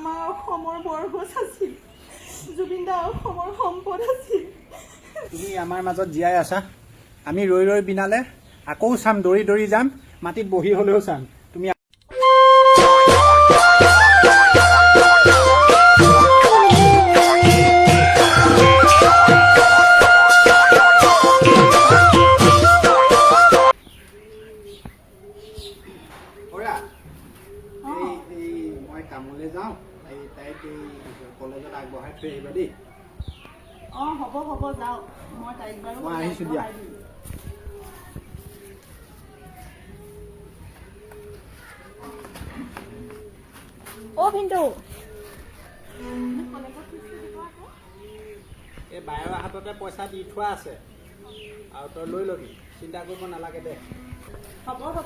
আমাৰ অসমৰ বৰগছ আছিল। জুবিন দা অসমৰ সম্পদ আছিল। তুমি আমাৰ মাজত জীয়াই আছা। আমি ৰৈ ৰৈ বিনালে আকৌ চাম, দৌৰি দৌৰি যাম, মাটিত বহি হ'লেও চাম। তুমি মই কামলৈ যাওঁ, তাইক কলেজত আগবঢ়াই থৈ আহিবা দেই। হ'ব হ'ব যাওক, মই তাইক বাৰু মই আহিছোঁ দিয়া। ভিনদেউ এই বায়ৰ হাততে পইচা দি থোৱা আছে, আৰু তই লৈ ল'বি, চিন্তা কৰিব নালাগে দে। হ'ব মোৰ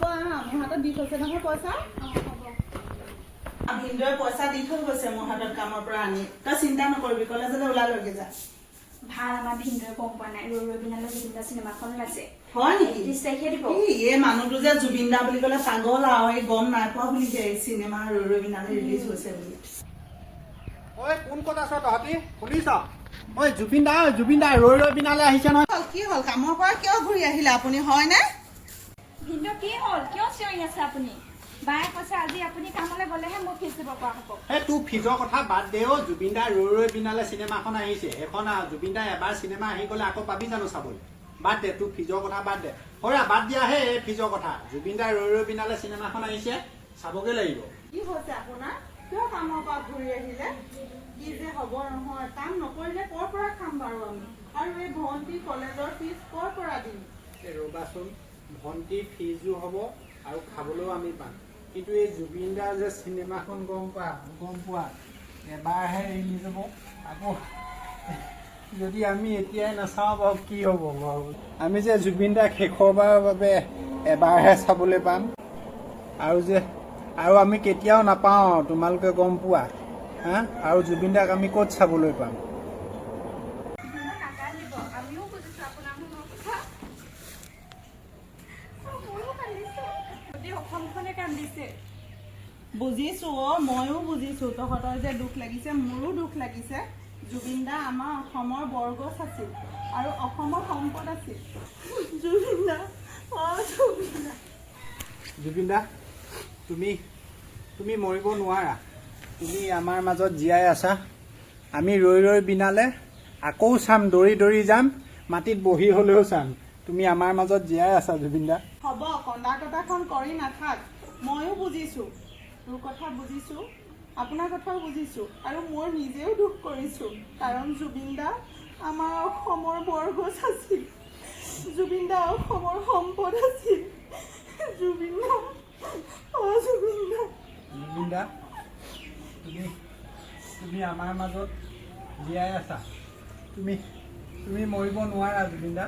হাতত দি থৈছে নহয় পইচা। ভিনদেউৱে পইচা দি থৈ গৈছে মোৰ হাতত কামৰ পৰা আনি। তই চিন্তা নকৰিবি, কলেজলৈ ওলালৈকে যা। ভাল, আমাৰ ভিনদেউৱে গম পোৱা নাই ৰৈ ৰৈ বিনালে জুবিন দা চিনেমাখন ওলাইছে। হয় নেকি? 30 তাৰিখে দিব। এই মানুহটো যে জুবিন দা বুলি ক'লে পাগল আৰু, এই গম নাই পোৱা বুলি যে এই চিনেমা ৰৈ ৰৈ বিনালে ৰিলিজ হৈছে বুলি। ঐ কোন ক'ত আছ তহঁতি? শুনিছ? ঐ জুবিন দা ৰৈ ৰৈ বিনালে আহিছে নহয়। কি হ'ল? কামৰ পৰা কিয় ঘূৰি আহিলে আপুনি, হয়নে? ভিনদেউ কি হ'ল? কিয় চিঞৰি আছে আপুনি? বায়ে কৈছে আজি আপুনি কামলৈ গ'লেহে মোক ফিজ দিব পৰা হ'ব। এই তোৰ ফিজৰ কথা বাদ দে অ'। জুবিন দা ৰৈ ৰৈ বিনালে চিনেমাখন আহিছে, এখন জুবিন দা এবাৰ চিনেমা আহি গ'লে আকৌ পাবি জানো চাবলৈ? বাদ দে, তোৰ ফিজৰ কথা বাদ দে। বাদ দিয়াহে এই ফিজৰ কথা। জুবিন দা ৰৈ ৰৈ বিনালে চিনেমাখন আহিছে, চাবগে লাগিব। কি হৈছে আপোনাৰ? কিয় কামৰ পৰা ঘূৰি আহিলে? কি যে হ'ব নহয়, কাম নকৰিলে ক'ৰ পৰা খাম বাৰু আমি? আৰু এই ভণ্টি কলেজৰ ফিজ ক'ৰ পৰা দিম? ৰ'বাচোন, ভণ্টিৰ ফিজো হ'ব আৰু খাবলৈও আমি পাম, কিন্তু এই জুবিন দাৰ যে চিনেমাখন গম পোৱা এবাৰহে ৰিলিজ হ'ব। আকৌ যদি আমি এতিয়াই নাচাওঁ বাৰু কি হ'ব বাৰু? আমি যে জুবিন দাক শেষৰবাৰৰ বাবে এবাৰহে চাবলৈ পাম, আৰু আমি কেতিয়াও নাপাওঁ, তোমালোকে গম পোৱা হা? আৰু জুবিন দাক আমি ক'ত চাবলৈ পাম? আমিও বুজিছো আপোনাৰ মনৰ কথা। ময়ো কান্দিছো, গোটেই অসমখনে কান্দিছে। বুজিছো ময়ো বুজিছো, তহঁতৰ যে দুখ লাগিছে, মোৰো দুখ লাগিছে। জুবিন দা আমাৰ অসমৰ বৰগছ আছিল আৰু অসমৰ সম্পদ আছিল। জুবিন দা তুমি মৰিব নোৱাৰা। তুমি আমাৰ মাজত জীয়াই আছা। আমি ৰৈ ৰৈ বিনালে আকৌ চাম, দৌৰি দৌৰি যাম, মাটিত বহি হ'লেও চাম। তুমি আমাৰ মাজত জীয়াই আছা জুবিন দা। হ'ব, কন্দা কটাখন কৰি নাথাক। ময়ো বুজিছো, তোৰ কথা বুজিছো, আপোনাৰ কথাও বুজিছো, আৰু মই নিজেও দুখ কৰিছো, কাৰণ জুবিন দা আমাৰ অসমৰ বৰগছ আছিল। জুবিন দা অসমৰ সম্পদ আছিল। জুবিন দা তুমি আমাৰ মাজত জীয়াই আছা। তুমি মৰিব নোৱাৰা জুবিন দা।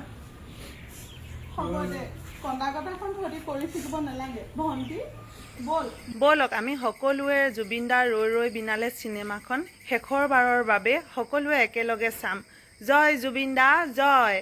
হ'ব দে, কন্দা কটাখন ধৰি কৰি থাকিব নালাগে। ভণ্টি ব'লক আমি সকলোৱে জুবিন দাৰ ৰৈ ৰৈ বিনালে চিনেমাখন শেষৰবাৰৰ বাবে সকলোৱে একেলগে চাম। জয় জুবিন দা, জয়।